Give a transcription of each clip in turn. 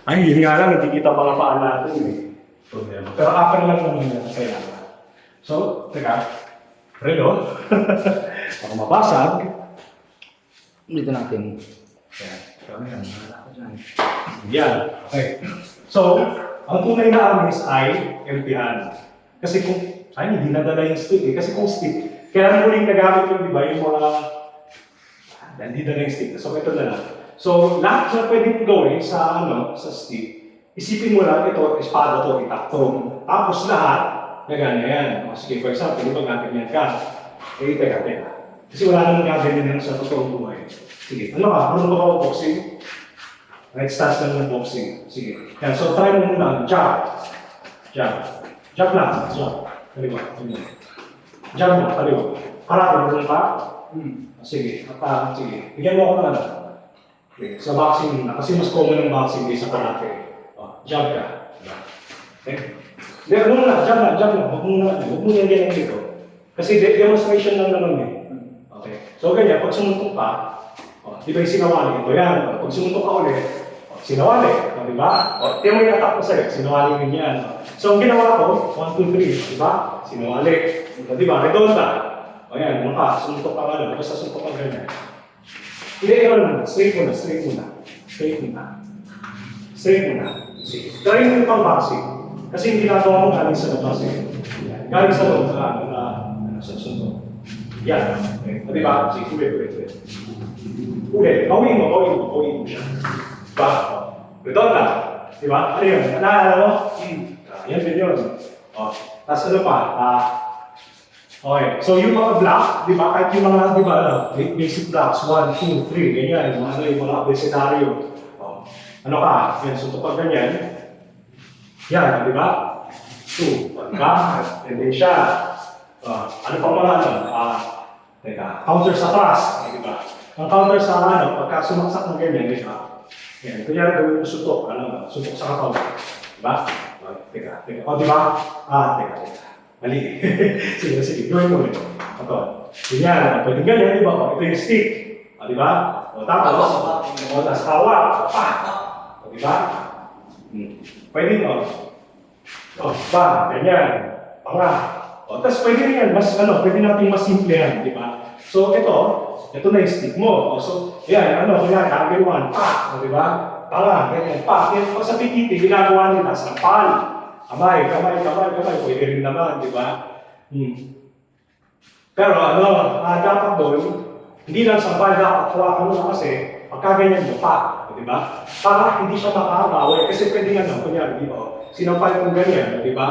Ay, hindi nga lang, hindi kita mga paan natin eh. Problema. Pero upper lang naman yan, kaya. So, teka. Relo. Baka mabasag. Dito natin. Ayan. Kami yan. Yan. Okay. So, ang tunay na armies ay empty-hand. Kasi kung, ay, hindi nadala yung stick eh. Kasi kung stick, kaya muling nagamit yung, di ba, yung mga, hindi na yung stick. So, ito na lang. So, lahat na pwede mong gawin sa, sa stick, isipin mo lang, ito, espada to, itakto. Tapos lahat, na ganyan. O, sige, for example, di ba gaganyan ka? Eh, teka. Kasi wala namang gaganyan sa totoong buhay. Sige, ano ka? Ano ba ako boxing? Right stance lang ng boxing. Sige. Yan, so try mo muna. Jab. Lang. Jab. Kaliwa. Jab mo, kaliwa. Karate, mo ka? Sige. Sige. Bigyan mo ako ng ano. Okay. Sa boxing muna. Kasi mas common ng boxing kaysa karate. Jab ka. Okay. Hindi, ano muna. Jab lang. Huwag mo yan ganyan dito. Kasi demonstration lang naman eh. Okay. So ganyan, pag sumuntok ka, di ba yung sinawali? Ito yan. Pag sumuntok ka ulit, sinawali. Di ba? Tiyan mo yung attack ko sa'yo. Sinawali rin yan. So ang ginawa ko, 1, 2, 3. Di ba? Sinawali. Di ba? Redonda. O yan, ano ka? Sumuntok ka nga. Basta sumuntok ka ganyan. Hindi, straight muna. Sige. Try mo yung pang-boxing. Kasi yung ginagawa mo galing sa labas eh. Galing sa loob sa suntok. Yan. Okay. Di ba? Sige, ulit. Ulit. Gawin mo siya. Diba? Redonda. Di ba? Ano yun? Naalala mo? Yan din yun. Tapos ano pa? Okay. So yung mga block, di ba? Kahit yung mga, di ba, basic blocks, 1, 2, 3, ganyan. Yung mga abecedario. Ano ka? Yan, suntok ka ganyan. Yan, di ba? 2, ka? And then siya. Ano pa mga teka, counter sa thrust, di ba? Ang counter sa pagka sumaksak ng ganyan, di ba? Yan, kunyari gawin mo suntok, suntok sa counter. Di ba? Teka. O, di ba? Teka. Mali. Sige, gawin mo rin. Ito. Ganyan, pwede ganyan, di ba? Ito yung stick. Di ba? O, tapos hawak. O, di ba? Pwede mo. Ganyan. Tapos pwede rin yan, pwede natin mas simple yan, di ba? So ito na yung stick mo. So, yan, kagay 1, di ba? Ganyan, Yan, pag sa PTT, ginagawa nila, sampal. Kamay, pwede rin naman, di ba? Pero dapat doon, hindi lang sampal, dapat hawakan mo na kasi, pagkaganyan mo di ba? Para hindi siya makakaway, kasi pwede nga kunyari, di ba? Sinampal kong ganyan, di ba?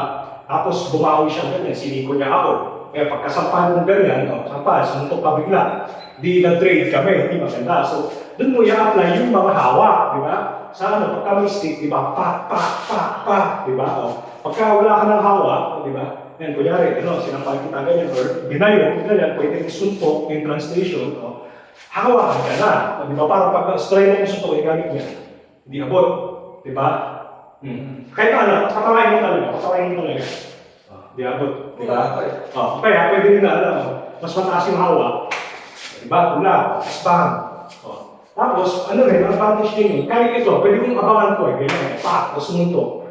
Tapos bumawi siya ganyan, siniko niya ako. Kaya pagkasampal mong ganyan, sumuntok pa bigla. Di nag-trade kami, hindi maganda. So, doon mo i-apply yung mga hawak, di ba? Sa pagka may stick, di ba? Di ba? Pagka wala ka ng hawak, di ba? Yan, kunyari, sinampal kita ganyan, or binayo, ganyan, pwede suntok yung translation, hawak ka na. Di ba? Para pag strain mo yung suntok, gamit niya. Hindi abot, di ba? Kahit patawain mo talaga. Di abot, di ba? Kaya pwede rin mas mataas yung hawak. Di ba? Tula, spam. Tapos, ang advantage din yun. Kahit ito, pwede kong abangan ko ganyan, tapos sumuntok.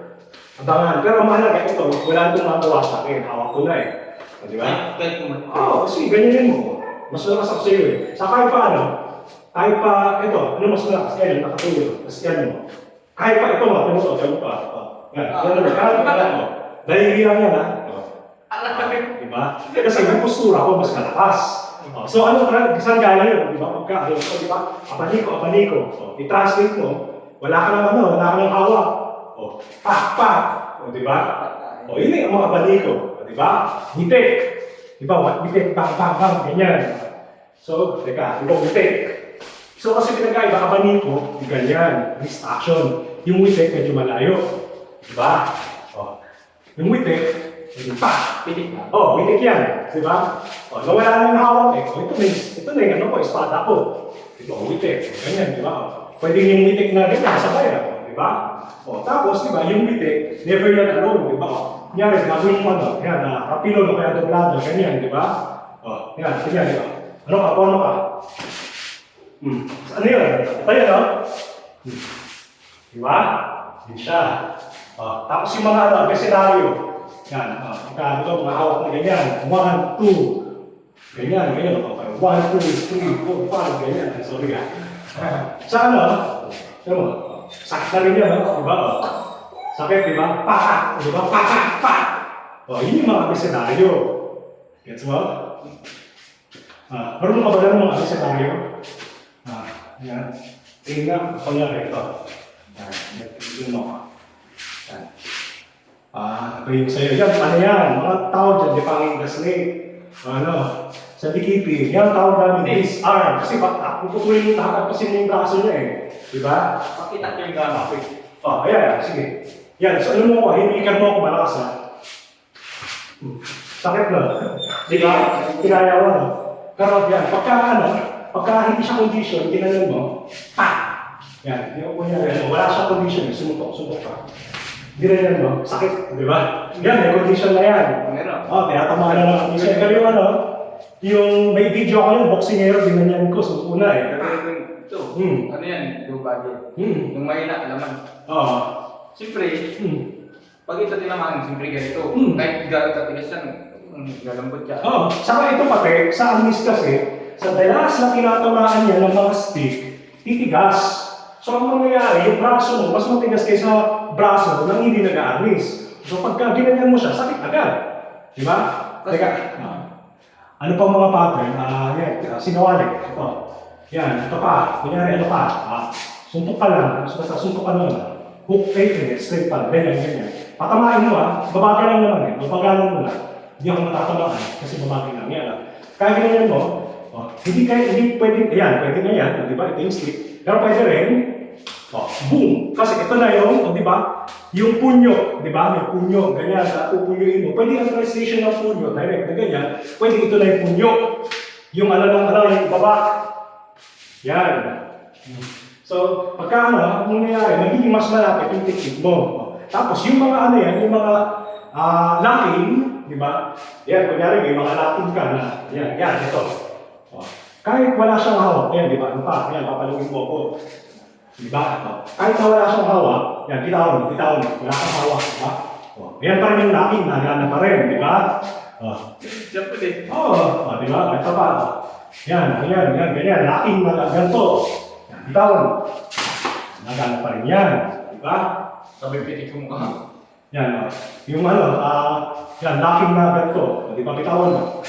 Abangan. Pero mahalaga ito, wala itong magawa sa akin. Hawak ko na Di ba? Kasi ganyan mo. Mas malakas ako sa'yo Sa kahit pa ito, mas malakas? Yan, nakatulog. Mas yan mo. Kahit pa ito ito pa. Yan mo. Dahil lang yan Di ba? Kasi yung postura ko mas malakas. So saan gaya yun? Di ba? Pagka, di ba? Abaniko. I-translate mo, wala ka ng hawak. Pak. Di ba? Yun yung mga abaniko. Di ba? Hitik. Di ba? Hitik, bang, ganyan. So, teka, hitik. So kasi pinagkaiba, abaniko, ganyan, wrist action. Yung witik, medyo malayo. Diba? Yung witik, medyo pitik na. Witik yan. Diba? Nawala na yung hawak ito na yung espada ko. Ito, witik. Ganyan, diba? Pwede yung witik na ganyan, sabay diba? Tapos, diba, yung witik, never yan alone, diba? Kunyari, gagawin mo yan, rapilo na kaya doblado, ganyan, diba? Yan, diba? Ano ka? Ano yun? Ito yun, Di ba? Yun siya. Tapos yung mga ano, may senaryo. Yan, ito, mga hawak na ganyan. 1, 2. Ganyan, ganyan. 1, 2, 3, 4, 5, ganyan. Sorry sa ano, alam mo, sakit na rin yan, di ba? Sakit, di ba? Di ba? Yun yung mga senaryo. Gets mo? Marunong ka ba ng mga senaryo? Yan. Tingin nga, ako nga ito. Ito mo. Ito yung sa'yo. Yan, ano yan? Mga tao dyan, di panging gaslit. Sa dikipin, yan tawag namin disarm. Kasi puputulin yung tatapasin mo yung braso niya eh. Di ba? Pakita ko yung gama ko. Ayan, sige. Yan, so ano mo ko, hinikan mo ako malakas ha. Sakit na. Di ba? Kinaya mo na. Pero yan, pagka hindi siya condition, tinanan mo, yan, yung kunyari, wala siya condition, sumutok ka. Hindi na yan, no? Sakit, di ba? Yan, may condition na yan. Meron. Tinatamaan na ng condition. Pero yung yung may video ako yun, boxingero, dinanyan ko, una eh. Ito, ano yan, low budget. Yung mahina, alaman. Siyempre, pag ito tinamaan, siyempre ganito. Kahit galit at tigas yan, galambot siya. Saka ito pati, sa anis kasi, sa dalas na tinatamaan niya ng mga stick, titigas. So ang mangyayari, yung braso mo, mas matigas kaysa braso nang hindi nag-aarnis. So pagka ginanyan mo siya, sakit agad. Di ba? Teka, ano pa mga pattern? Yan, sinawalik. Ito. Yan, ito pa. Kunyari, ano pa? Suntok ka lang. Basta suntok ka naman. Hook, straight pa. Ganyan. Patamain mo babaga lang naman eh. Babagalan mo lang. Hindi ako matatamaan kasi babagay lang. Yan kaya ganyan mo, hindi pwede, pwede na yan. Di ba? Ito yung stick. Pero pwede rin, boom! Kasi ito na yung, di ba? Yung punyo, di ba? May punyo, ganyan, pupunyuin mo. Pwede ang translation ng punyo, direct na ganyan. Pwede ito na yung punyo. Yung yung baba. Yan. So, pagka ang nangyayari, magiging mas malapit yung technique mo. Tapos, yung mga yung mga locking, di ba? Yan, kunyari may mga locking ka na, yan, ito. Kahit wala siyang hawak, yan, di ba? Ano pa? Yan, papalugin mo ako. Di ba? Kahit na wala siyang hawak, yan, bitawan mo, wala kang hawak, di ba? Yan pa rin yung locking, nagana pa rin, di ba? Siyempre. Di ba? Ito pa. Yan, ganyan, locking na ganito. Yan, bitawan mo. Nagana pa rin yan, di ba? Sabay pitik yung mukha. Yan, yung yan, locking na ganito, di ba? Bitawan mo.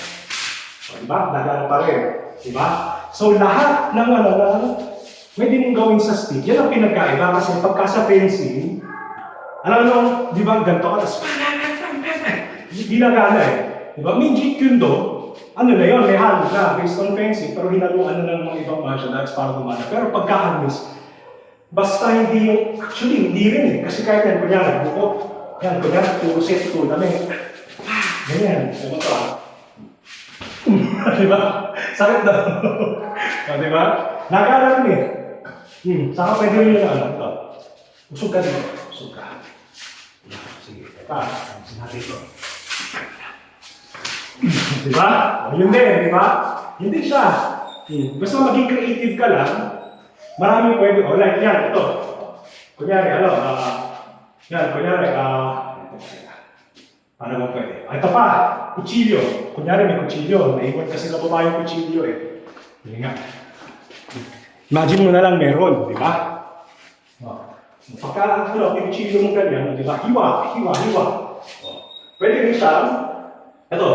Di ba? Nagana pa rin. Diba? So lahat ng pwede mong gawin sa stick, yan ang pinagkaiba kasi pagka sa fencing, di ba, ganito ka, tapos ginagana eh. Diba? May Jeet Kune Do, na yun, may halo na, based on fencing, pero hinaluan na ng mga ibang martial arts para gumana. Pero pagka-harness, basta hindi yung, actually hindi rin eh, kasi kahit yan, kunyari, bukot, yan, kunyari, puro set ko, dami, ganyan, diba ito diba? Sakit daw. Diba? Nagala rin eh. Saka pwede rin yung ito. Usog ka dito. Usog ka. Sige. Sinabi ko. Diba? Yun din, diba? Yun din siya. Basta maging creative ka lang, marami pwede. Like yan, ito. Kunyari, paano ba pwede? Ito pa, kutsilyo. Kunyari may kutsilyo. Naiwan kasi na babae yung kutsilyo eh. Hindi nga. Imagine mo na lang meron, di ba? Pagka may kutsilyo mo ganyan, di ba? Hiwa. Pwede rin siya. Ito.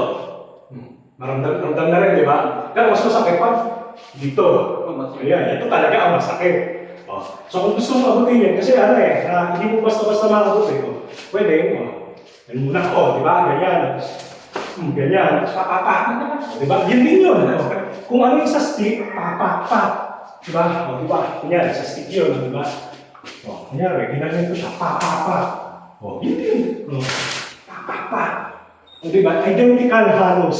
Maramdam na rin, di ba? Pero mas masakit pa dito. Ayan, ito talaga ang masakit. So kung gusto mo abutin yan, kasi hindi mo basta-basta makabot eh. Pwede, yan muna di ba? Ganyan. Ganyan. Di ba? Yun din yun. Kung ano yung sa stick, Di ba? Di ba? Ganyan, sa stick yun, di ba? Kunyari, ginagin ko siya, yun din. Di ba? Identical halos.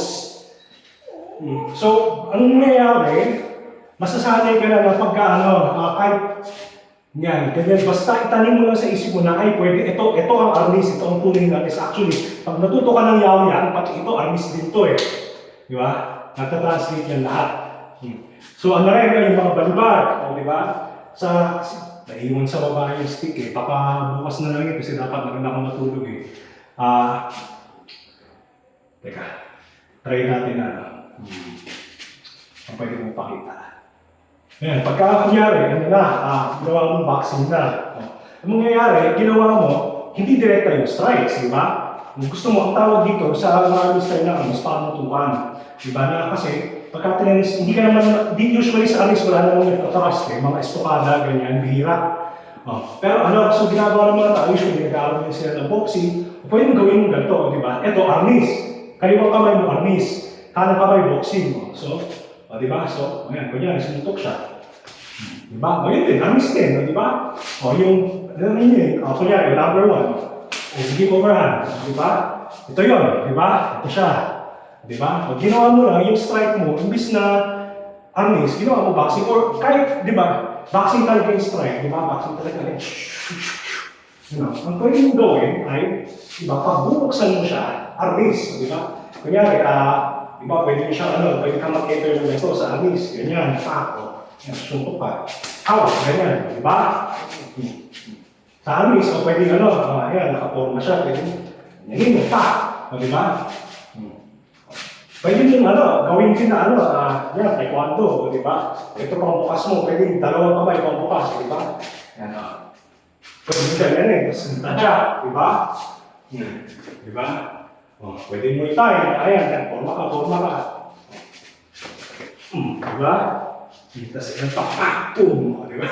So, anong nangyayari? Masasanay ka na pagka kahit yan, ganyan, basta itanim mo lang sa isip mo na, ay, pwede, ito ang arnis, ito ang tuning natin. Actually, pag natuto ka ng yaw yan, pati ito, arnis din to eh. Di ba? Nagtatranslate yan lahat. So, rin yung mga balibag, di ba? naiwan sa baba yung stick eh. Baka bukas na lang yun kasi dapat maganda akong matulog eh. Teka, try natin na. Ang pwede mong pakita. Ayan, pagka kunyari, ginawa mong boxing na. Ang mangyayari, ginawa mo, hindi direkta yung strikes, di ba? Kung gusto mo, ang tawag dito sa mga style na pamutukan. Di ba na kasi, pagka tinanis, hindi ka naman, usually sa alis wala namang nagtatakas eh, mga estokada, ganyan, bihira. Pero so ginagawa ng mga tao, usually nag-aaral din sila ng boxing, pwede mo gawin mo ganito, di ba? Ito, arnis. Kaliwang kamay mo, arnis. Kanang kamay, boxing. So, di ba? So, ayan, kunyari, sinutok siya. Di ba? Ngayon din, arnis din, di ba? Yung, kunyari, number 1. Give overhand, di ba? Ito yun, di ba? Ito siya. Di ba? Pag ginawa mo lang, yung strike mo, imbis na arnis, ginawa mo boxing, or kahit, di ba, boxing talaga yung strike, di ba? Boxing talaga yung ang pwede mong gawin ay, di ba, pagbubuksan mo siya, arnis, di ba? Kunyari, di ba, pwede mo siya, pwede ka mag-enter ng ito sa arnis, ganyan, pako, suntok pa, hawak, ganyan, di ba? Sa arnis, pwede ayan, nakaporma siya, pwede mo, di ba? Pwede yung gawin din na yan, taekwondo, di ba? Ito pang bukas mo, pwede dalawang kamay pang bukas, di ba? Yan, pwede mo siya yan tapos tadya, di ba? Di ba? Pwede mo itay, ayan, forma ka. Di ba? Tapos yan, pum, di ba?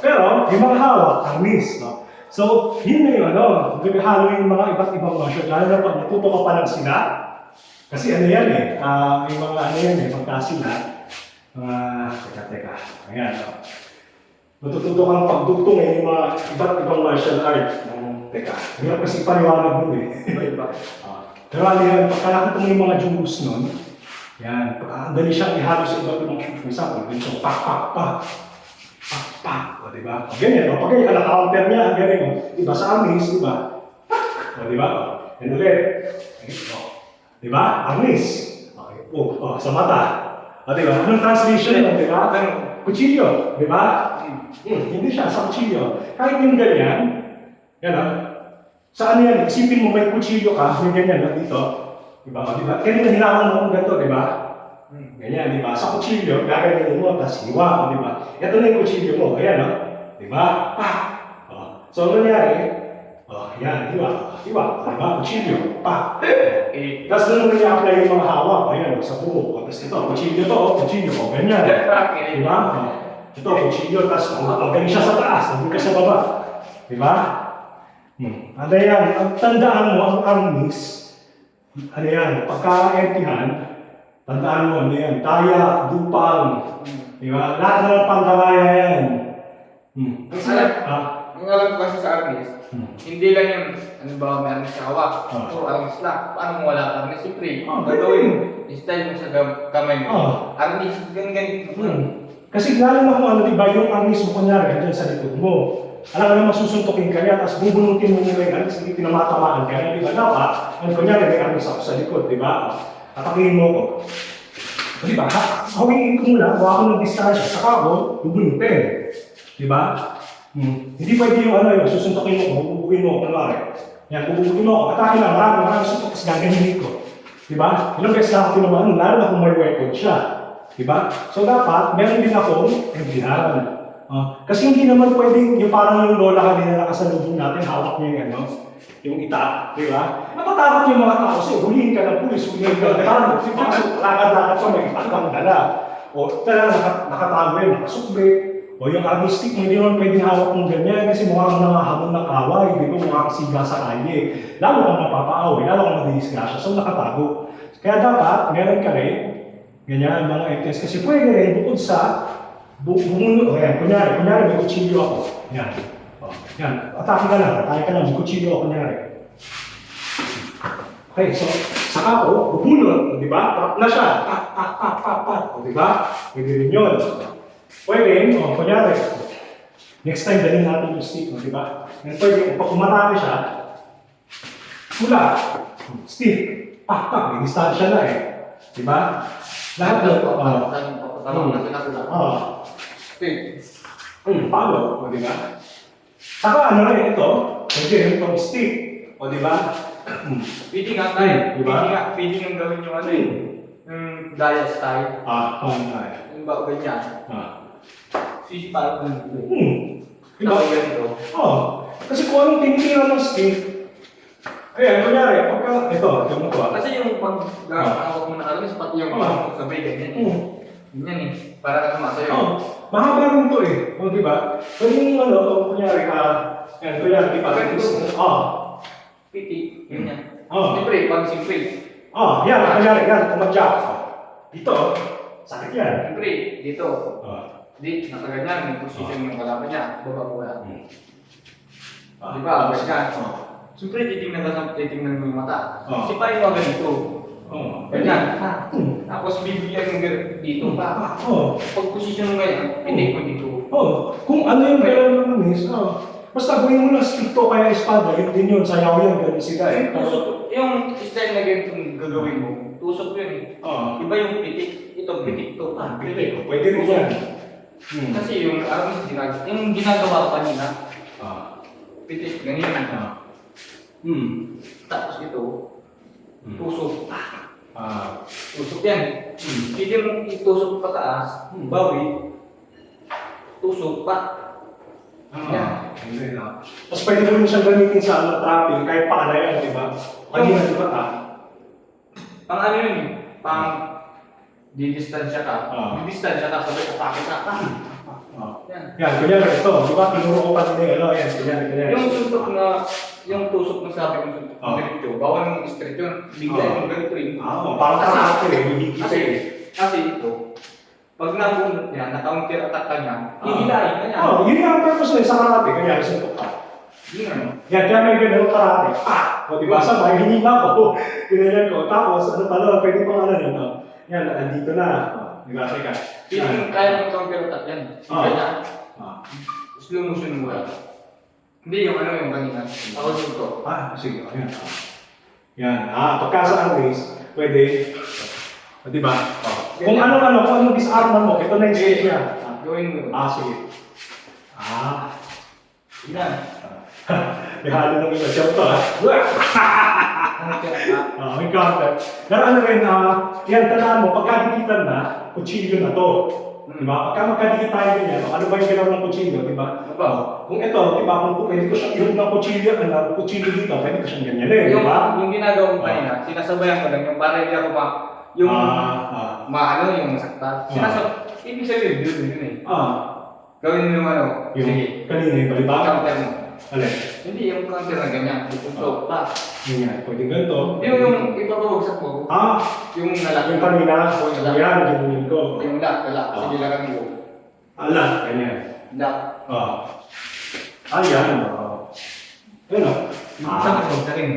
Pero, yung mga hawak, arnis, no? So, yun na yung naghahalo yung mga iba't ibang martial, lalo na pag natuto ka pa ng sila. Kasi yan may mga pagkasila. Teka. Ayan, matututo kang pagdugtong yung mga iba't ibang martial art. Teka, hirap kasi paliwanag mo Pero yan, pagkalakot mo yung mga jungles nun, yan, dali siyang ihalo sa iba't ibang shoot. For example, ganito, pak. Diba? Ganyan, pag ganyan, counter niya, ganyan, diba, sa arnis, diba? Diba? Yan ulit. Diba? Arnis. Okay. Sa mata. Diba? Anong translation nun, diba? Kutsilyo, diba? Hindi siya, sa kutsilyo. Kahit yung ganyan, sa yan, isipin mo may kutsilyo ka, yung ganyan, dito. Diba? Kaya hinahawan mo kung ganito, diba? Ganyan, di ba? Sa kutsilyo, gagawin mo, tapos hiwa, di ba? Ito na yung kutsilyo mo, ayan, di ba? So, ano nangyari? Yan, hiwa, di ba? Kutsilyo, Tapos doon mo i-apply yung mga hawak, ayan, sa buhok. Tapos ito, kutsilyo, ganyan. Di ba? Ito, kutsilyo, tapos ganyan siya sa taas, hindi ka sa baba. Di ba? Ano yan, ang tandaan mo, ang arnis, pagka-empty-hand, tandaan mo, taya, dupang, di ba? Lahat na ng pangkamaya yan. Ang alam ko kasi sa arnis, hindi lang yung, may arnis sa hawak, puro arnis lang. Paano mo wala arnis? Siyempre, gagawin mo, style mo sa kamay mo. Arnis, ganyan. Kasi lalo na kung di ba, yung arnis mo kunyari, andyan sa likod mo. Alam ka naman susuntukin ka niya, tapos bubunutin mo yung arnis, hindi pinamatamaan ka niya, di ba? Dapat, kunyari, may arnis ako sa likod, di ba? Atakihin mo ko. Di ba? Hawingin ko muna, huwag ako ng distansya, saka ako, bubunutin. Di ba? Hindi pwede yung susuntokin mo ko, bububukin mo ko, kunwari. Yan, bububukin mo ko, atake lang, marami suntok, tapos gaganinin ko. Di ba? Ilang beses na ako tinamaan, lalo na kung may weapon siya. Di ba? So dapat, meron din akong embihan. Kasi hindi naman pwedeng yung parang yung lola kanina nakasalubong natin, hawak niya yung yung ita, di ba? Natatakot yung mga tao kasi hulihin ka ng pulis, hulihin ka ng tao, lakad-lakad pa, may itakang dala. O nakatago yan, nakasukbe. O yung artistic, hindi naman pwedeng hawak ng ganyan kasi mukhang nangahamon ng away, di ba? Mukhang siga sa kalye. Lalo kang mapapaaway, lalo kang madidisgrasya, so nakatago. Kaya dapat, meron ka rin, ganyan, mga items. Kasi pwede rin, bukod sa bumuno, kunyari, may kutsilyo ako. Yan, atake ka lang, may kutsilyo ako kunyari. Okay, so, saka ako, bubunot, di ba? Tap na siya, pak, di ba? Pwede rin yun. Pwede, kunyari, next time dalhin natin yung stick, di ba? And pwede, pag umatake siya, pula, stick, pak, may distansya na di ba? Lahat na, Palo, o di ba? Saka ano rin ito, nandiyan itong stick, o di ba? Pwede nga tayo. Diba? Pwede nga gawin yung ano eh. Yung diet style. Paano tayo? Yung ba ganyan. Sisipa ko nito. Diba? Tapos ganito. Kasi kung anong tinitira ng stick, ayan, kunyari, pagka, ito mo to Kasi yung pag-hawak mo na alam, sapat yung sabay ganyan. Ganyan eh. Para ka sumasayo. Mahaba rin to eh. O, di ba? Pwede yung kunyari, yan, kunyari, di ba? Piti. Ganyan. Oh. Siyempre, pag simple. Yan, kunyari, yan, tumadya. Dito, sakit yan. Siyempre, dito. Nakaganyan, may position yung kalaban niya. Baba ko yan. Di ba? Ganyan. Siyempre, titingnan mo yung mata. Sipain mo ganito. Ganyan. Tapos bibigyan yung dito pa. Pag-position mo ganyan, pitik mo dito. Kung ano yung gano'n naman is, basta gawin mo na stick to kaya espada, yun din yun, sayaw yun, ganun sila eh. Yung style na ganito gagawin mo, tusok yun eh. Iba yung pitik, ito pitik to. Pitik, pwede rin yan. Kasi yung yung ginagawa ko kanina, pitik, ganyan. Tapos ito, tusok. Tusok yan. Pwede mo itusok pataas, bawi, tusok pa. Hindi na. Tapos pwede mo rin siyang gamitin sa trapping, kahit paano yan, di ba? Kanina, di ba Pang ano yun eh, pang didistansya ka. Didistansya ka, sabay atake ka. Yan, kunyari ito, di ba? Tinuro ko pa din yan, kunyari. Yung suntok na, yung tusok na sabi ko suntok na ganito, bawal mong straight yun, bigla yung ganito eh. Parang karate eh, hindi kita eh. Kasi ito, pag nabunot niya, na-counter attack ka niya, hihilahin ka niya. Yun nga ang purpose na sa karate, kunyari suntok ka. Yun ano. Yan, kaya may ganun karate. O diba, sabay, hinila ko. Tinanyan ko. Tapos, ano pala, pwede pang ano yun. Yan, andito na. Diba, teka. Kaya mong counter attack yan. Kaya, slow motion mo lang. Hindi yung ano yung kanina. Ako suntok. Sige, ayan. Yan, pagka sa unlace, pwede. Diba? Kung anong disarman mo, ito na yung stage niya. Gawin mo. Sige. Yan. Ihalo ng iba. Siya ito, may counter. Pero ano rin, yan, tandaan mo, pagkadikitan na, kutsilyo na to. Diba? Pagka magkadikit tayo ganyan, ano ba yung galaw ng kutsilyo, diba? Kung ito, diba, kung pwede ko siyang ihog ng kutsilyo dito, pwede ko siyang ganyan eh, diba? Yung ginagawa mo kanina, sinasabayan ko lang yung para hindi ako yung masakta. Ibig sabihin, yun eh. Gawin mo yung ano, sige. Kanina yung balibaga. Counter mo. Alin? Hindi, yung counter na ganyan. Ito, pa. Ganyan, pwede ganito. Yung ipapawagsak mo. Yung nalaki. Yung kanina, yan, ginunin ko. Yung lock. Sige lang mo. Ganyan. Lock. Yan. Ayun o. Sa rin.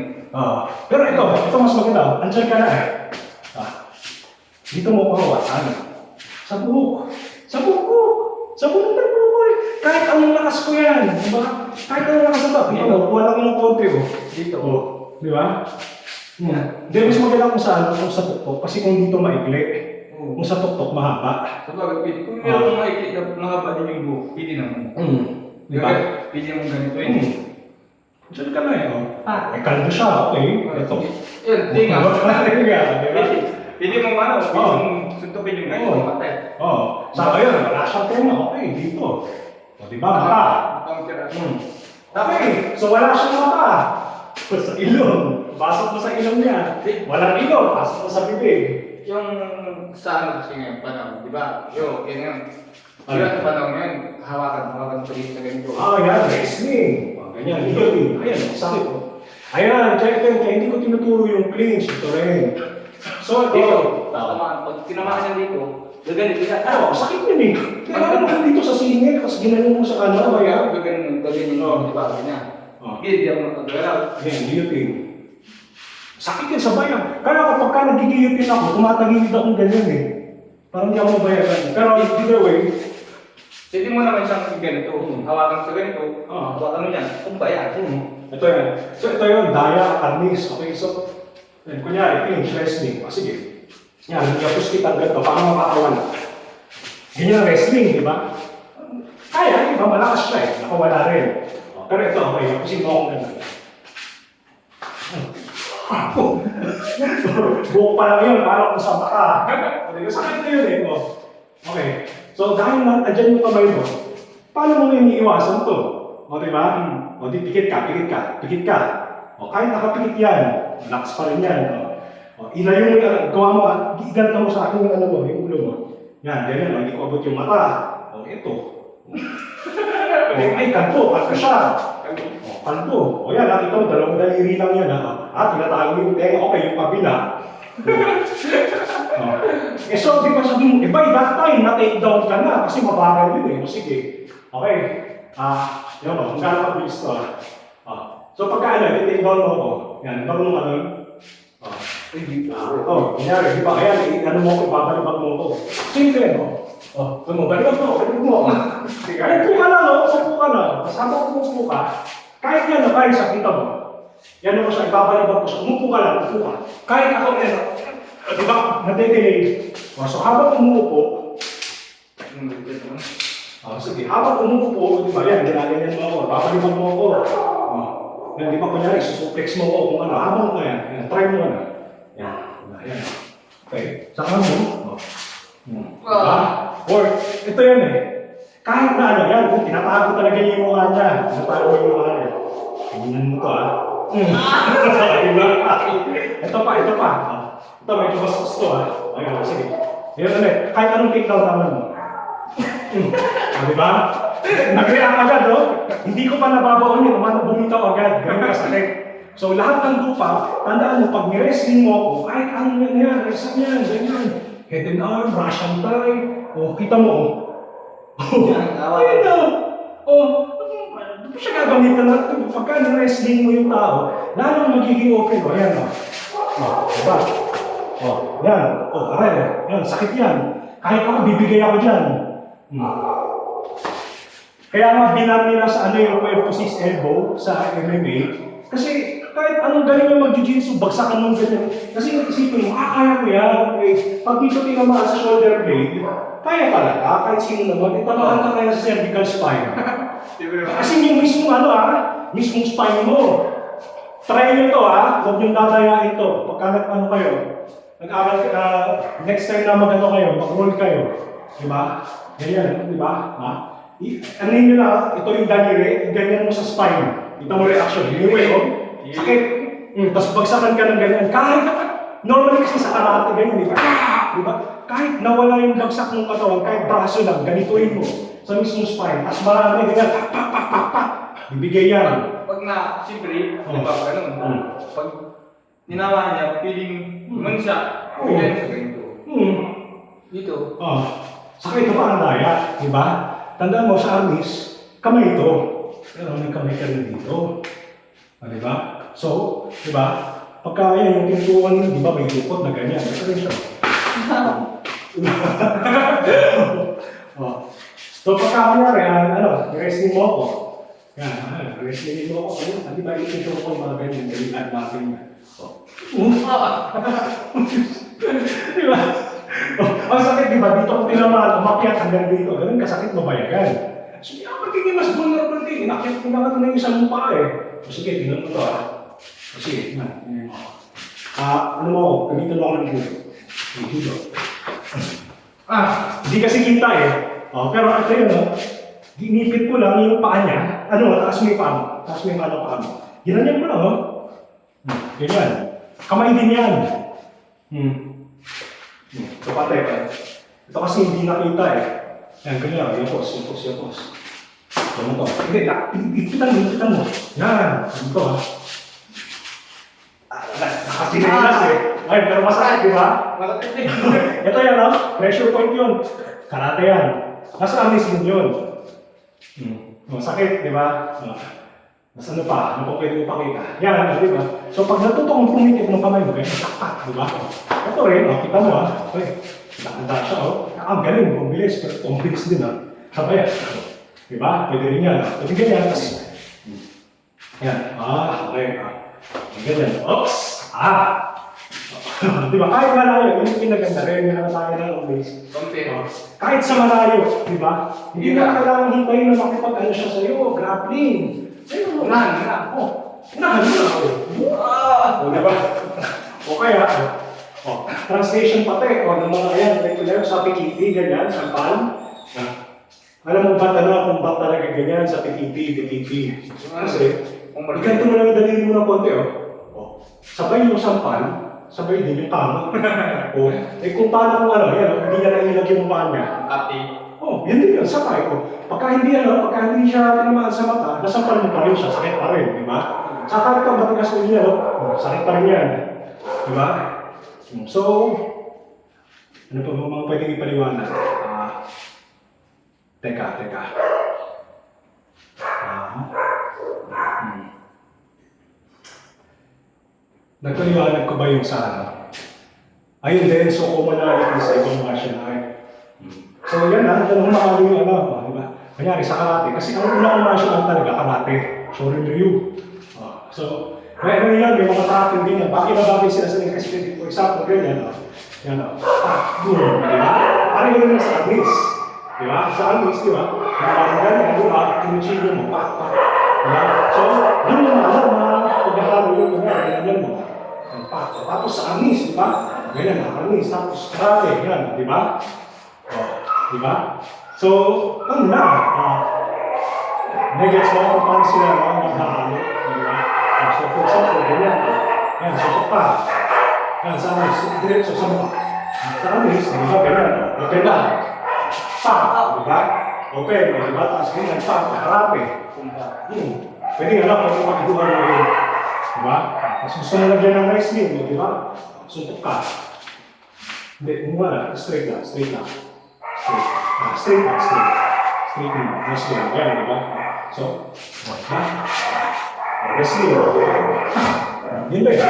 Pero ito mas maganda. Andiyan ka na eh. Dito mo pahawakan. Sa buhok. Sa buhok ng buhok. Kahit anong lakas ko yan. Diba? Kahit anong lakas ko. Ito mo, kuha lang ng konti o. Dito. Diba? Hindi, mas maganda kung sa tuktok. Kasi kung dito maikli. Kung sa tuktok, mahaba. Sa bagay, kung meron maikli na mahaba din yung buhok, pwede naman. Diba? Pwede naman ganito yun. Diyan ka na eh. Kaldo siya, okay. Ito. Yan, tinga. Diba? Pwede mo ano, pwede mong suntukin yung ganito, matay. Sa ngayon, wala siyang tema. Okay, dito. Diba, mata. Counter. Okay, so wala siyang mata. Sa ilong. Pasok mo sa ilong niya. Walang ilong, pasok mo sa bibig. Yung sa ano kasi ngayon, panahon, di ba? Yan yun. Yung panahon ngayon, hawakan ko dito sa ganito. Yan, wrestling. Ganyan, yun. Ayan, sakit ko. Ayan, kaya hindi ko tinuturo yung clinch. Ito rin. So, Dito, pag tinamaan niya dito, gaganit siya. Sakit yun eh. Kaya mo dito sa singit, tapos ginanong mo sa kanan. Gaganit, di ba? Ganyan. Hindi ako matagalaw. Guillotine. Sakit yun sa bayan. Kaya kapag ka nag-guillotine ako, tumatagilid akong ganyan eh. Parang di ako mabayaran. Pero either way, pwede mo naman siyang ganito. Hawakan sa ganito. Hawakan mo yan. Kumbayan. Ito yan. So ito yun, daya, arnis. Okay, so, kunyari, clinch, wrestling. Sige. Yan, hindi ako skit ang ganito. Paano mapakawan? Ganyan wrestling, di ba? Kaya, di ba, malakas siya eh. Nakawala rin. Pero ito, okay, kasi mo akong gano'n. Buhok pa lang yun, parang usama ka. Sakit na yun eh. Okay. So, dahil nandiyan yung kamay mo, paano mo na iniiwasan to? O, di ba? O, di, pikit ka. O, kahit nakapikit yan, relax pa rin yan. O, ilayo mo yan, gawa mo, iganto mo sa akin yung ano mo, yung ulo mo. Yan, ganyan, o, hindi ko abot yung mata. O, ito. Ay, kanto siya. O, kanto. O, yan, nakita mo, dalawang daliri lang yan, ha? Tinatago yung tenga, okay, yung kabila. So, di ba sabihin mo, by that time, na-take down ka na, kasi mabagal yun eh. O, sige. Okay. Yun o, kung gano'n kabilis to. So, pagka take down mo ako, yan, marunong ano, kunyari, di ba, ayan, ano mo ako, ibabalibag mo ako. Simple, no? Balibag mo, balibag mo. Upo ka na, no? Upo ka na. Tapos habang umupo ka, kahit yan, kahit sa kita mo, yan mo siya, ibabalibag ko siya, umupo ka lang, upo ka. Kahit ako, di ba, nade-delay. So, habang umupo, sige, habang umupo, di ba, yan, ginaganyan mo ako, babalibag mo ako. Yan, di ba, kunyari, susuplex mo ako kung ano, habang mo yan, try mo na. Yan. Okay, saka mo. Diba? Or, ito yan eh. Kahit na ano yan, kung tinatago talaga yung mukha niya, tinatago yung mukha niya. Tingnan mo to diba? Ito pa. Ito, medyo mas gusto Ayun, sige. Yan ulit, kahit anong take-down naman mo. Diba? Nag-react agad, no? Hindi ko pa nababaon yun, bumitaw agad, ganun kasakit. So lahat ng lupa, tandaan mo, pag ni-wrestling mo ako, kahit anong yan, rest yan, ganyan. Head and arm, Russian tie, kita mo, ayun na. Hindi siya gagamitan natin. Pagka ni-wrestling mo yung tao, lalong magiging open. Ayan, diba? Yan, aray, yan, sakit yan. Kahit ako, bibigay ako dyan. Kaya nga binan nila sa ano yung 12 to 6 elbow sa MMA. Kasi kahit anong galing yung mag-jiu-jitsu, bagsakan mong ganyan. Kasi isipin mo, kaya ko yan. Okay. Pag dito tinamaan sa shoulder blade, kaya talaga, kahit sino naman, tamaan ka kaya sa cervical spine. Kasi yung mismong mismong spine mo. Try nyo to huwag nyo dadayain to. Pagka kayo, next time na kayo, mag-roll kayo. Diba? Ganyan, diba? Ano nyo na, ito yung daliri, ganyan mo sa spine. Ito mo reaction, sakit. Tapos bagsakan ka ng ganyan. Kahit, normally kasi sa karate, ganyan, diba? Diba? Kahit nawala yung bagsak ng katawan, kahit braso lang, ganituin mo sa mismong spine. Tapos marami, ganyan, pak. Bibigay yan. Pag siyempre, diba, ganun. Pag ninawa niya, feeling naman siya, bigyan sa ganito. Dito. Saka ito pa ang daya, diba? Tandaan mo sa armies, kamay ito. Pero may kamay ka rin dito. Diba? So, diba? Pagka yan yung tintuan yun, diba may lukot na ganyan. Ito rin siya. So, pagka kunyari, i-wrestling mo ako. Yan, wrestling mo ako. Di ba itinto ko yung mga ganyan, ganyan natin yan. Diba? Ang sakit, diba? Dito ko tinamaan, umakyat hanggang dito. Ganun kasakit, mabayagan. So, magiging mas vulnerable din. Inakyat ko na yung isang mukha O sige, tingnan mo to O sige, ano mo, gamitan mo ako ng judo. Judo. Hindi kasi kita pero ito yun, ginipit ko lang yung paa niya. Taas mo yung paa mo. Taas mo yung paa mo. Ginanyan ko lang, Ganyan. Kamay din yan. Ito pati, ito kasi hindi nakita Yan, ganyan. Yung pose. Ano to? Hindi, ipitan mo. Yan. Ito nakasinelas Ay, pero masakit, di ba? Masakit din. Ito yan, pressure point yun. Karate yan. Nasa amis din yun. Masakit, di ba? Mas ano pa? Ano pa pwede mo pakita? Yan, di ba? So pag natuto kong pumitik ng kamay mo, kaya takpak, di ba? Ito rin, kita mo Okay. Nakanda siya, ang galing, mabilis, pero ito mabilis din Sabay Di ba? Pwede rin yan. Pwede ganyan, kasi. Yan. Okay. Ganyan. Oops! Di ba? Kahit malayo, yun yung pinaganda rin, yung tayo ng always. Compare. Kahit sa malayo, di ba? Hindi mo kailangan hintayin na makipag-ano siya sa'yo, grappling. Ayun, Unahan na. Unahan mo na ako. O, di ba? O kaya, translation pati, ng mga ayan, like, sa pikiti, ganyan, sa pan. Alam mo ba kung ba't talaga ganyan sa pikiti. Kasi, ikanto mo lang yung daliri mo ng konti, sabay yung sampan, sabay din yung kama. Kung paano kung hindi niya nailag yung mukha niya. Ate. Yan din yun, sabay. Pagka hindi siya tinamaan sa mata, nasampal mo pa rin siya, sakit pa rin, di ba? Saka ito, matigas mo niya, sakit pa rin yan. Di ba? So, ano pa mga pwedeng ipaliwanag? Teka. Nagpaliwanag ko ba yung sa ano? Ayun din, so commonality sa ibang martial art. So yan yung mga yung di ba? Kanyari sa karate, kasi ang unang martial art talaga, karate. Shorin Ryu. So, meron yan, may mga tapping din yan. Bakit na bagay sila sa kasi, for example, ganyan, boom, di ba? Parang yun lang sa Agnes. Di ba? Sa Agnes, di ba? Parang ganyan, di ba? Kinuchigyo mo, pak. Diba? So, yun yung paghahalo yun, ganyan mo. Tapos sa Agnes, di ba? Ganyan, Agnes, tapos karate, yan, di ba? Di ba? So, ano na? Negets mo kung paano sila naghahalo, di ba? So, for example, ganyan. Yan, so pa. Yan, sa Agnes, diretso sa mga. Sa Agnes, di ba? Ganyan, open na. Pa, di ba? Open, di ba? Tapos ganyan, pa, karate. Pwede nga lang, pwede magduha mo yun. Di ba? Tapos gusto mo lagyan ng wrestling, di ba? Suntok ka. Hindi, wala. Straight lang. Straight lang. Wrestling. Yan, di ba? So, wrestling. Yun ba yun?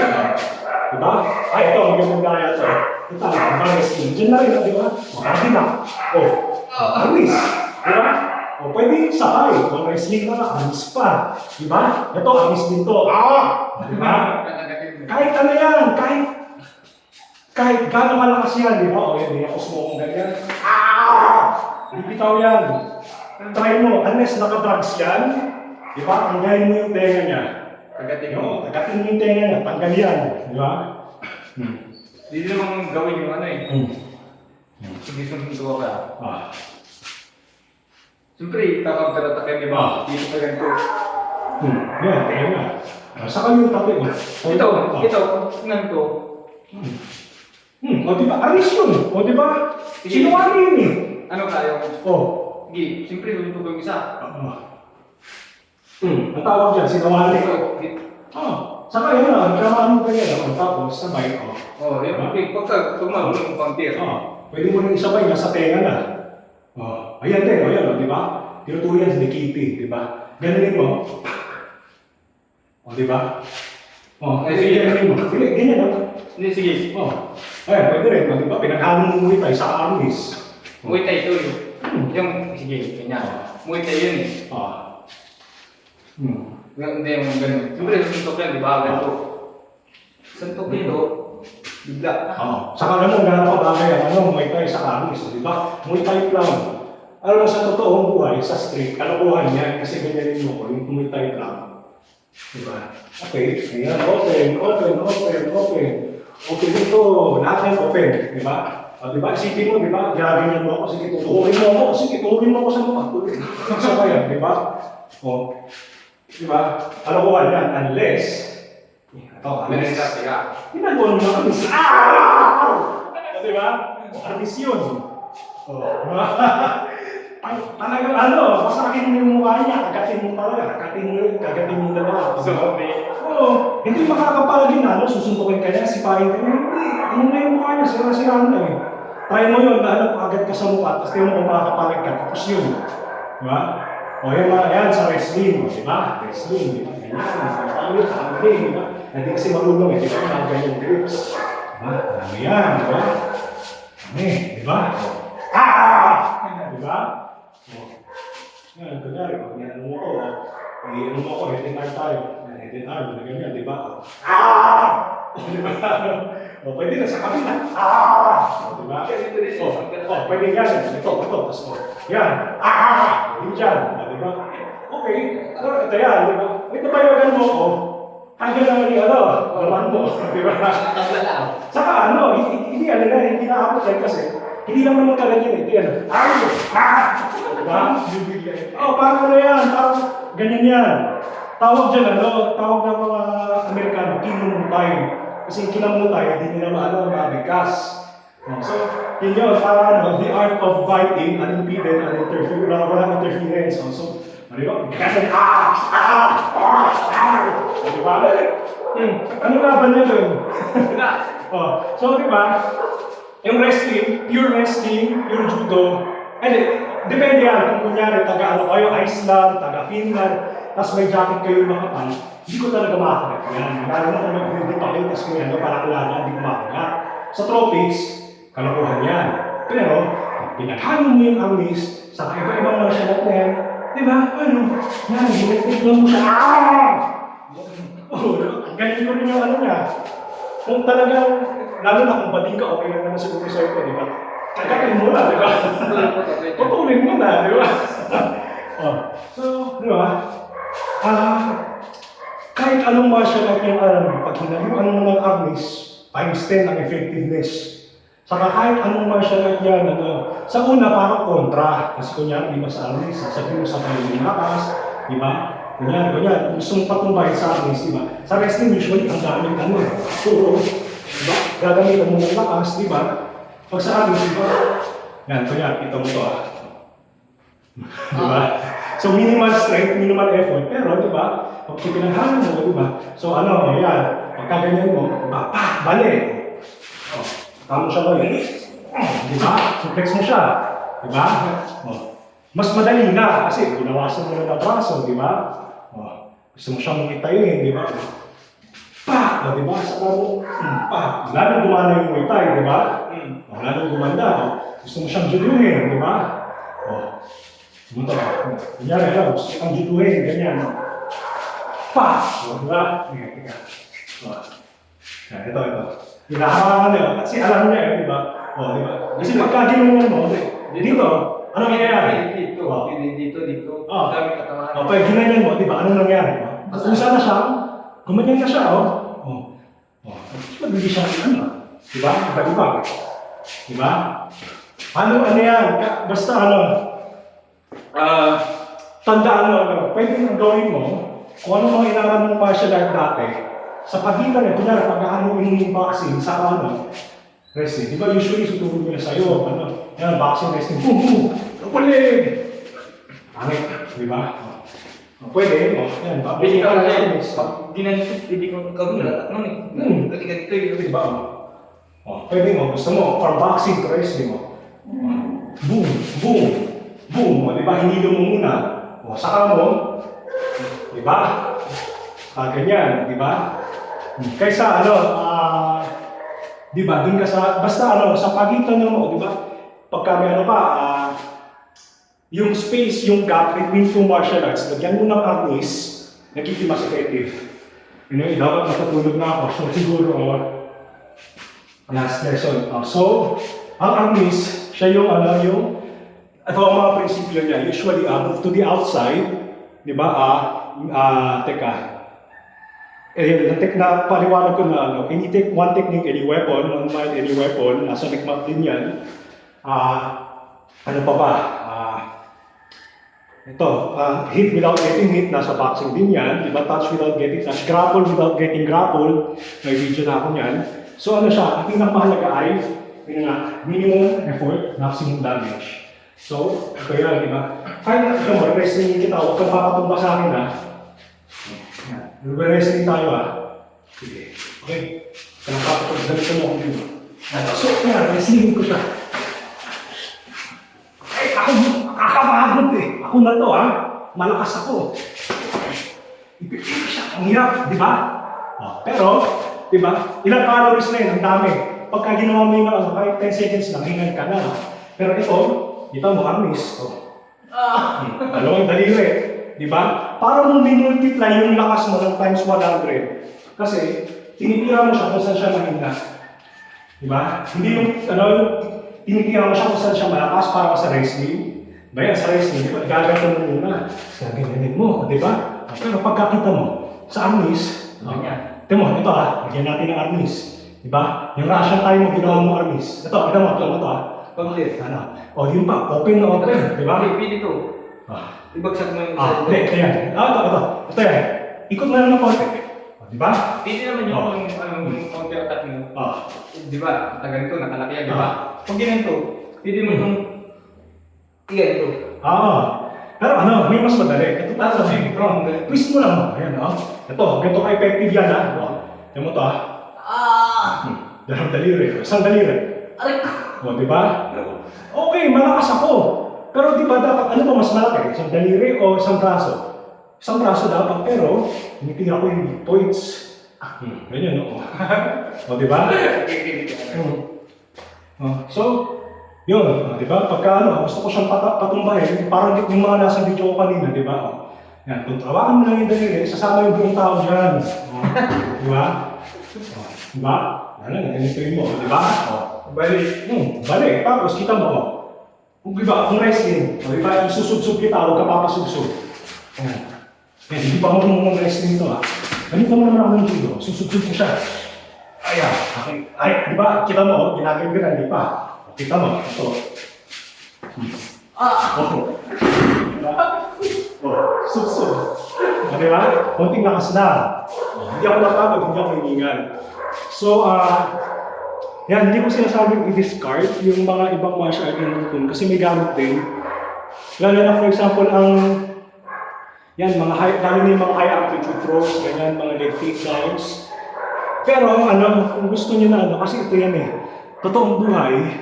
Di ba? Ay, ito, magandang gaya ito. Ito, wrestling. Diyan na rin, di ba? Makakita na. Alis. Di ba? Pwede sakay. Kung wrestling na, alis pa. Di ba? Ito, alis din to. Di ba? Kahit ano yan, kahit gano'ng malakas yan, di ba? Hindi ako sumukong ganyan. Bibitaw yan. Try mo, unless naka-drugs yan, di ba? Tanggalin mo yung tenga niya. Tagatin mo yung tenga niya, tanggal yan. Di ba? Hindi naman gawin yung sige, sunod ka. Siyempre, tatag-tatak di ba? Dito ka ganito. Yan, tenga. Saka yung tapi. Ito, tingnan ko. O di ba? Alis yun. O di ba? Sinungaling yun eh. Ano tayo? Sige, siyempre sunod ko yung isa. Ang tawag dyan, sinungaling. Saka yun na, nagkamaan mo pa yan. Tapos, sabay. Yung pagka tumalong pang tier. Pwede mo rin isabay, nasa tenga na. Ayan din, di ba? Tinutuloy yan sa Nikiti, di ba? Ganunin mo. Di ba? Ganunin mo. Ganyan, Hindi, sige. Pwede rin, di ba? Pinaghalo mo Muay Thai sa Arnis. Muay Thai ito yun. Sige, ganyan. Muay Thai yun eh. Hindi yung ganun. Siyempre, suntok yan, di ba? Ganito. Suntok dito, bigla. Saka naman, gano'n ka bagay ang Muay Thai sa Arnis, di ba? Muay Thai lang. Alam mo, sa totoong buhay, sa street, kalokohan yan, kasi ganyanin mo ko, yung Muay Thai lang. Di ba? Okay, ayan, open. Okay dito, lahat yan open, di ba? Di ba, isipin mo, di ba? Gagawin mo ako, sige, tuturin mo ako sa mukha. Saka yan, di ba? Di ba? Kalokohan yan, unless, ginagawa mo na kami sa di ba? Artis yun. Talagang masakit mo yung mukha niya, kagatin mo na lang. Hindi makakapalagin na, susuntukin ka niya, sipahin ka niya. Hindi, ano na yung mukha niya, sira-siraan na eh. Try mo yun, agad ka sa mukha, tapos tingnan mo kung makakapalag ka, tapos yun. Di ba? Yan sa wrestling, di ba? Wrestling, di ba? Ganyan, di ba? Hindi kasi marunong di ba? Mga yung grips. Di ba? Dami yan, di ba? Di ba? Di ba? Yan, kunyari, ano mo ko, heading arm tayo. Heading arm, ganyan, di ba? Di ba? O, pwede na sa kabila. O, diba? Pwede yan. Ito. Tapos, yan. Pwede dyan. O, diba? Okay. Ito yan, diba? Ito ba yung mo, hanggang naman yung laman mo. Diba? Saka hindi naabot yan kasi hindi lang naman kaganyan ito yan. Diba? Parang yan, parang ganyan yan. Tawag dyan, tawag ng mga Amerikano, kinumutay. Kasi kinamutay, hindi nila mabigkas. So, yun, parang the art of biting, unimpeded, walang interference. So, diba? Kasi, diba? Ano nga ba niya doon? So, diba? Yung wrestling, pure judo, depende yan kung kunyari, taga Iceland, taga Finland, tapos may jacket kayo makapal, hindi ko talaga makakat yan. Lalo na kung mag-building pa kayo, tapos kung yan, parakulana, hindi ko makakat. Sa tropics, kalokohan yan. Pero, pinaghalo mo yung armies, sa iba-ibang mga shalat na yan, diba? Yan, ginagpiglan mo siya. Ganyan ko rin yung niya. Kung talagang, lalo na kung bading ka, okay lang naman siguro sa'yo ko, diba? Kagatin mo na, diba? Putulin mo na, diba? So, diba? Kahit anong martial art yung pag hinaluan mo ng armies, times 10 ang effectiveness. Saka kahit anong martial art yan, sa una parang kontra. Kasi kunyari, di ba sa armies, sasabihin mo sa tayo ng lakas, di ba? Kunyari, gusto mong patumbahin sa armies, di ba? Sa wrestling, usually, ang daming puro, di ba? Gagamitan mo ng lakas, di ba? Pag sa armies, di ba? Yan, kunyari, kita mo to di ba? So, minimal strength, minimal effort, pero, di ba? Pag pinaghahan mo, di ba? So, yan, pagkaganyan mo, di ba? Bali! Tama siya ba yun? Di ba? Suplex mo siya. Di ba? Mas madali na kasi ginawasan mo na braso, di ba? Gusto mo siyang ngitayin, di ba? Di ba? Saka mo, lalong gumana yung ngitay, di ba? Lalong gumanda. Gusto mo siyang juduhin, di ba? Kunyari, gusto kang juduhin, ganyan. Di ba? Ito. Hinaharangan niya, kasi alam niya, di ba? Di ba? Kasi pagka ginungan mo, dito, ano nangyayari? Dito. Dami katawan. Pag ginanyan mo, di ba? Ano nangyayari? Usa na siya, gumanyan na siya, Hindi siya, di ba? Iba-iba. Di ba? Ano yan? Basta tandaan mo, pwede nang gawin mo, kung ano mga inaral mong martial art dati, sa pagitan niya, kunyari, pag-ahaluin yung boxing sa wrestling, di ba usually suturog nila sa'yo, yan, boxing, wrestling, boom, kapalig! Pangit, di ba? Pwede, yan, Hindi ka lang ginanit, hindi ko kagulat. Ganito yun. Di ba? Pwede mo, gusto mo, from boxing to wrestling mo. Boom, di ba? Hinilo mo muna. Saka mo, di ba? Ganyan, di ba? Kaysa di ba, dun ka basta sa pagitan mo, di ba? Pagka may yung space, yung gap between two martial arts, lagyan mo ng armies, nagiging mas effective. Dapat matutulog na ako, so siguro, last lesson. So, ang armies, siya yung ito ang mga prinsipyo niya, usually, move to the outside, di ba, na paliwanag ko na one technique, any weapon, one mind, any weapon, nasa mikmat din yan. Ano pa ba? Hit without getting hit, nasa boxing din yan. Diba? Touch without getting touch, grapple without getting grapple. May video na ako niyan. So ano siya, ang pinakamahalaga ay minimum effort, maximum damage. So, kaya diba? Kahit wrestling kita, huwag kang papatumba sa akin Wrestling tayo Sige. Okay. Kaya papapagdalito mo ako dito. So, wrestling ko siya. Ako kakapagod Ako na to Malakas ako. Ipipili siya. Ang hirap, di ba? Pero, di ba? Ilang calories na yun, ang dami. Pagka ginawa mo yun kahit 10 seconds lang, hingan ka na. Pero ito mo armies. Dalawang daliri. Di ba? Para mong minultiply yung lakas mo ng times 100. Kasi, tinitira mo siya kung saan siya mahina. Diba? Hindi yung, yung tinitira mo siya kung saan siya malakas para sa wrestling. Ba yan, sa wrestling, di ba? Gagawin mo muna. Gaganyanin mo, di ba? Pero pagkakita mo, sa arnis, ito mo, ito lagyan natin ng arnis. Di ba? Yung Russian tayo mo, ginawa mo arnis. Ito ito Pag-ulit. O, yun pa, open na open, di ba? Pili to. Ibagsak mo yung isa Hindi, ito yan. Ito yan. Ikot mo lang ng konti. Di ba? Pili naman yung counter-attack mo. Di ba? Tagal ito, nakalaki yan, di ba? Pag ganito, pili mo yung ganito. Pero may mas madali. Ito pa sa twist mo lang. Ayan, ito, ganito ka-effective yan, Tignan mo to, Dalawang daliri. Isang daliri. Aray ko! O, di ba? Okay, malakas ako. Pero di ba dapat, ano ba mas malaki? Isang daliri o isang braso? Isang braso dapat, pero tinitira ko yung points. Ganyan, no? O, di ba? So, yun, di ba? Pagka gusto ko siyang patumbahin, parang yung mga nasa video ko kanina, di ba? Yan, kung trabahan mo lang yung daliri, sasama yung buong tao dyan. Di ba? Di ba? Ganito yun mo, di ba? Bali. Tapos kita mo, kung wrestling, di ba, isusubsub kita, huwag ka papasubsub. Hindi pa marunong ng wrestling ito, Ganito mo naman ako ng judo, susubsub ko siya. Ayan, okay. Ay, di ba, kita mo, ginagawin ko na, di pa. Kita mo, ito. Diba? Subsub. Di ba? Konting lakas na. Hindi ako napagod, hindi ako hiningan. So, yan, hindi ko sinasabing i-discard yung mga ibang martial art na nandun kasi may gamit din. Lalo na, for example, lalo na yung mga high amplitude throws, ganyan, mga leg takedowns. Pero, kung gusto niyo na, kasi ito yan totoong buhay,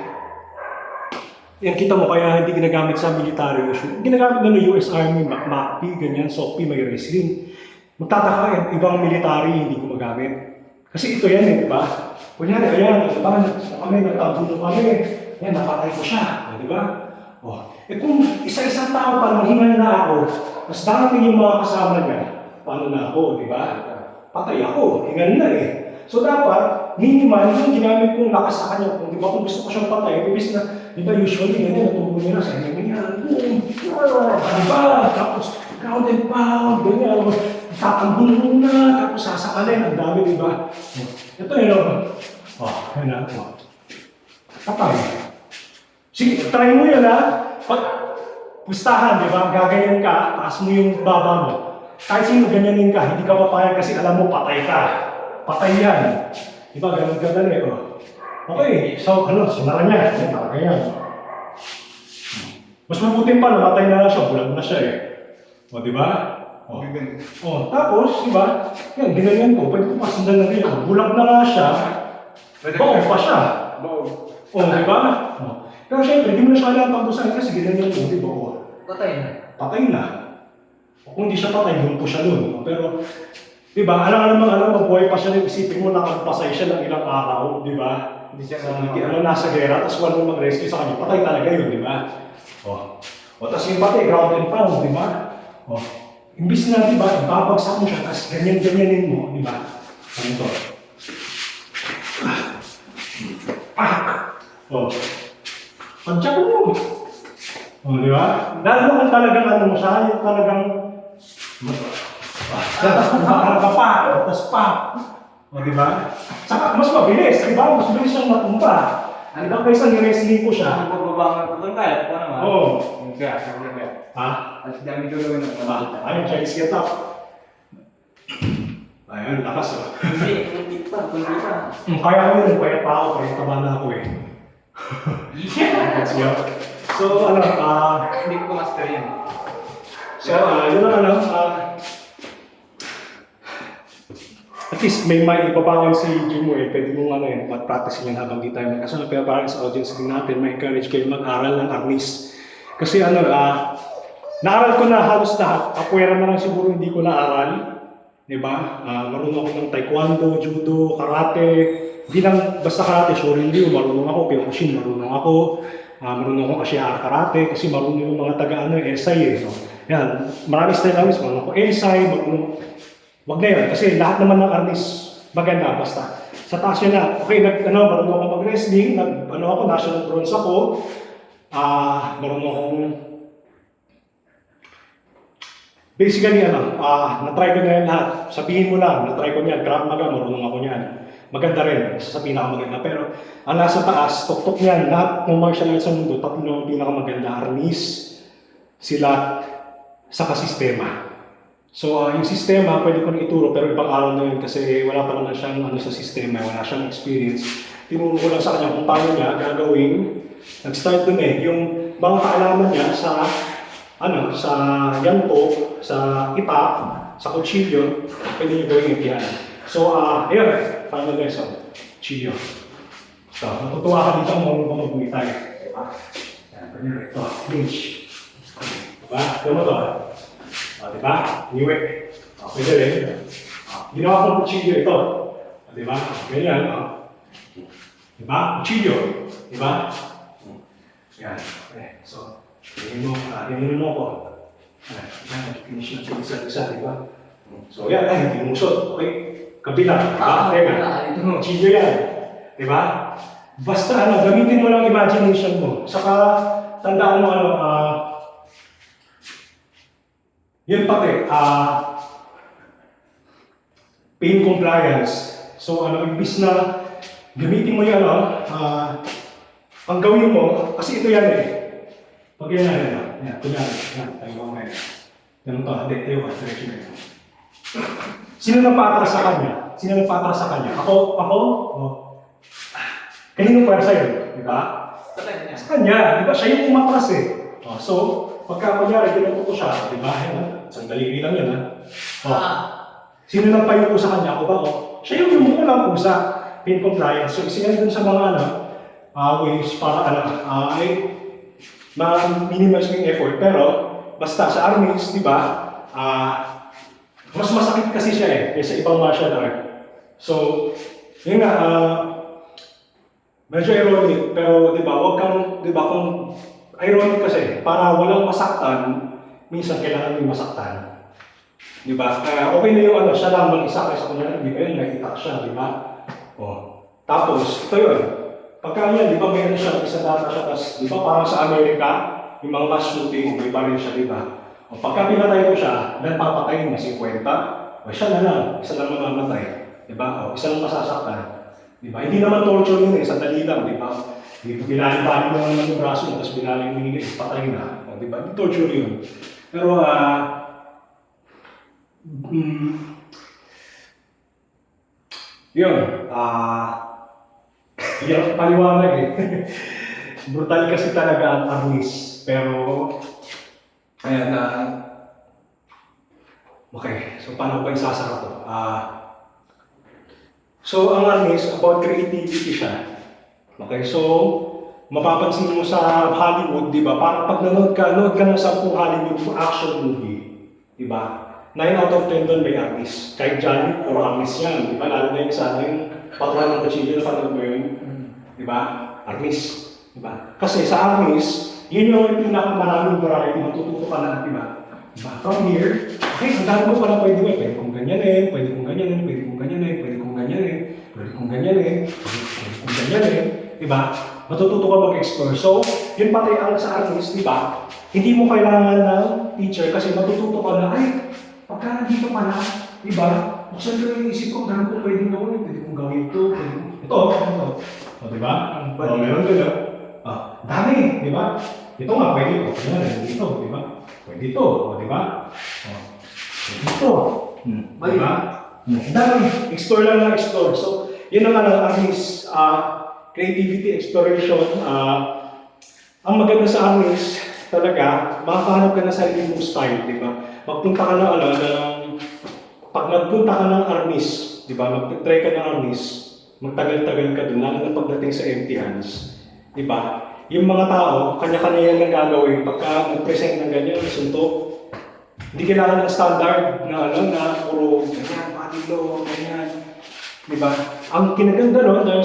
yan, kita mo, kaya hindi ginagamit sa military usually. Ginagamit na ng US Army, MACP, ganyan, SOCP, may wrestling. Magtataka, ibang military hindi ko magamit. Kasi ito yan di ba? Kunyari, ayan, kami, nagtabuno kami. Yan, napatay ko siya, di ba? Kung isa-isang tao pa, maghingal na ako, mas darating yung mga kasama niya, paano na ako, di ba? Patay ako, hingal na So dapat, minimal yung ginamit kong lakas sa kanya. Kung di ba, kung gusto ko siyang patay, ibig na, di ba usually, ganyan, natubo nila sa inyo, ganyan, boom, di ba? Tapos, ground and pound, ganyan, tatambong muna, tapos sasakalin, ang dami, di ba? Ito yun, yan na, patay. Sige, try mo yun, Pag pustahan, di ba, gaganyan ka, taas mo yung baba mo. Kahit sino ganyanin ka, hindi ka papayag kasi alam mo, patay ka. Patay yan. Di ba, ganun ka dali, Okay, so, sunaran niya. Yan, ganyan. Mas mabuti pa, namatay na siya, bulag na siya di ba? Tapos, di ba, yan, ginanyan ko, pwede ko pasundan na rin. Bulag na nga siya, baog pa siya. Di ba? Pero syempre, di mo na siya alam pag-usahin kasi ginanyan ko, di ba? Patay na. Patay na. Kung hindi siya patay, lumpo siya nun. Pero, di ba, alam mabuhay pa siya, isipin mo nakagpasay siya ng ilang araw, di ba? Hindi siya nasa gera, tapos walang mag-rescue sa kanya, patay talaga yun, di ba? Tapos yung patay, ground and pound, di ba? Imbis na, di ba, babagsak mo siya, tapos ganyan-ganyanin mo, di ba? Ano ito? Pagtsak mo. Di ba? Lalo kung talagang mo siya, yung talagang tapos pa. Di ba? Saka mas mabilis, di ba? Mas mabilis siyang matumba. Di ba kaysa ni-wrestling ko siya? Pagbabangan ko doon kaya, ito naman. Kaya, sabi ko. At dami gagawin ng ayun, Chinese get up. Ayun, lakas Hindi pa. Kaya ko yun, kaya pa ako, kaya taba na ako Let's go. So, Hindi ko master yan. So, yun ang at least may ibabangan si Jim pwede mong mag-practice yan habang di tayo magkasama. Pero parang sa audience din natin, may encourage kayo mag-aral ng arnis. Kasi naaral ko na halos lahat. Capoeira na lang siguro hindi ko naaral. Diba? Marunong ako ng taekwondo, judo, karate. Hindi lang basta karate, shorin-ryu, marunong ako, kyokushin, marunong ako. Marunong ako Ashihara karate kasi marunong yung mga esai So, yan, marami style arnis, marunong ako esai, marunong. Wag na yun, kasi lahat naman ng arnis maganda, basta Sa taas yun na, okay, marunong ako mag-wrestling, ako, national bronze ako, marunong akong, basically, na-try ko na yan lahat. Sabihin mo lang, na-try ko niyan, Krav Maga, marunong ako niyan. Maganda rin, isa sa pinakamaganda. Pero, ang nasa taas, tuktok niyan, lahat ng martial arts sa mundo, tatlo ang pinakamaganda, arnis, silat, saka sistema. So, yung sistema, pwede ko na ituro, pero ibang araw na yun kasi wala pa naman siyang sa sistema, wala siyang experience. Tinuro ko lang sa kanya kung paano niya gagawin. Nag-start dun yung mga kaalaman niya sa yanto, sa itak, sa kutsilyo, pwede niyo gawin yung piano. So, ayun, final lesson, kutsilyo. So, natutuwa ka dito kung marunong mag-guitay. Diba? Yan, ito, clinch. Diba? Ito mo to. Diba? Niwe. Pwede rin. Ginawa ko ng kutsilyo ito. Diba? Ganyan. Diba? Kutsilyo. Diba? Yan. Okay. So, ganyan mo ko. Finish na isa, diba? So, yan. Tinusot. Okay. Kabila. Teka. Kutsilyo yan. Diba? Basta gamitin mo lang imagination mo. Saka, tandaan mo yun pati, pain compliance. So, imbis na gamitin mo yan, ang gawin mo, kasi ito yan Pag yan, kunyari, tayo ko ngayon. Ganun to, hindi, tayo ka, diretso na yun. Sino nagpatras sa kanya? Ako? Kaninong pwersa yun, di ba? Sa kanya, di ba? Siya yung umatras So, pagka kunyari, ginagawa ko siya, di ba? Sandali lang yan, Sino nang payo ko sa kanya? Ako ba? Siya yung walang pusa, pain compliance. So, isa yan dun sa mga ways para ma-minimize yung effort. Pero, basta sa armies, di ba? Mas masakit kasi siya kaysa ibang martial art. So, yun nga, medyo ironic, pero di ba, kung ironic kasi, para walang masaktan, minsan kailangan may masaktan. Di ba? Kaya okay na yung siya lang mag-isa kaysa kanya, di ba yun, nakita siya, di ba? Tapos, ito yun. Pagka yan, di ba, mayroon siya, isa data siya, tapos, di ba, parang sa Amerika, yung mga mass shooting, may baril siya, di ba? Pagka pinatay ko siya, dahil papatayin na 50, siya na lang, isa lang mamamatay. Di ba? Isa lang masasaktan. Di ba? Hindi naman torture yun sandali lang, di ba? Binaling-baling mo naman yung braso mo, tapos binaling mo yung patay na. Di ba? Hindi torture yun. Pero, yun, yung paliwanag Brutal kasi talaga ang arnis. Pero, ayan okay, so paano ba isasara to? So, ang arnis, about creativity siya. Okay, so, mapapansin mo sa Hollywood, di ba? Parang pag nanood ka ng 10 Hollywood action movie, di ba? 9 out of 10 doon may artist. Kahit Johnny, puro artist yan, di ba? Lalo na yung sa yung patulan ng kutsilyo na panood mo yun, di ba? Artist, di ba? Kasi sa artist, yun yung pinakamaraming variety, matututo ka na, di ba? Diba? From here, okay, ang dami mo pala pwede mo, pwede kong ganyanin, pwede kong ganyanin, pwede kong ganyanin, pwede kong ganyanin, pwede kong ganyanin, pwede kong ganyanin, diba? Matututo ka mag-explore. So, yun pati ang sa artist, diba? Hindi mo kailangan ng teacher kasi matututo ka na, ay, pagka nandito ka na, diba? Buksan ko yung isip ko, gano'n ko pwedeng gawin, pwede kong gawin ito, ito. O, diba? Meron ko na. Dami, diba? Ito nga, pwede ko. Ito, diba? Pwede ito, o, diba? Pwede ito. Diba? Dami, explore lang na explore. So, yun naman ang artist, creativity, exploration. Ang maganda sa artist, talaga, makahanap ka na sa sarili mong style, di ba? Magpunta ka na, pag nagpunta ka ng artist, di ba? Mag-try ka ng artist, magtagal-tagal ka doon, lalo na pagdating sa empty hands, di ba? Yung mga tao, kanya-kanya yan ang gagawin. Pagka mag-present ng ganyan, suntok, hindi kailangan ng standard na puro ganyan, patilo, ganyan. Diba? Ang kinaganda dahil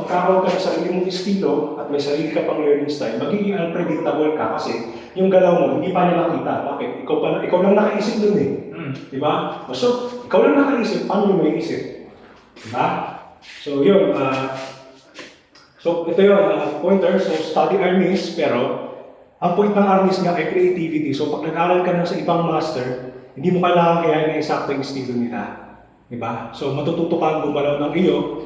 magkakaroon ka ng sarili mong estilo at may sarili ka pang learning style, magiging unpredictable ka kasi yung galaw mo, hindi pa nila nakita. Bakit? Ikaw lang nakaisip dun Diba? So, ikaw lang nakaisip, paano mo may isip? Diba? So yun, so ito yun, pointer, so study arnis, pero ang point ng arnis nga ay creativity. So pag nag-aral ka na sa ibang master, hindi mo kailangan kaya na eksakto yung estilo nila. Diba? So matututo kang gumalaw ng iyo,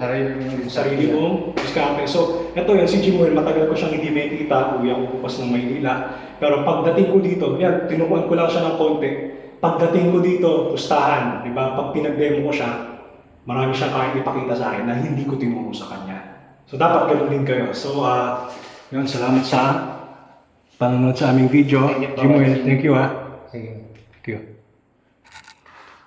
sarili mong diskarte. So ito yun, si Jimuel, matagal ko siyang hindi may kita, uwi ako bukas ng Maynila. Pero pagdating ko dito, yan, tinukuan ko lang siya ng konti. Pagdating ko dito, pustahan, diba? Pag pinag-demo ko siya, marami siyang kayang ipakita sa akin na hindi ko tinuro sa kanya. So dapat ganun din kayo. So yun, salamat sa panonood sa aming video. Thank you, Jimuel, thank you ha. Sige. Thank you.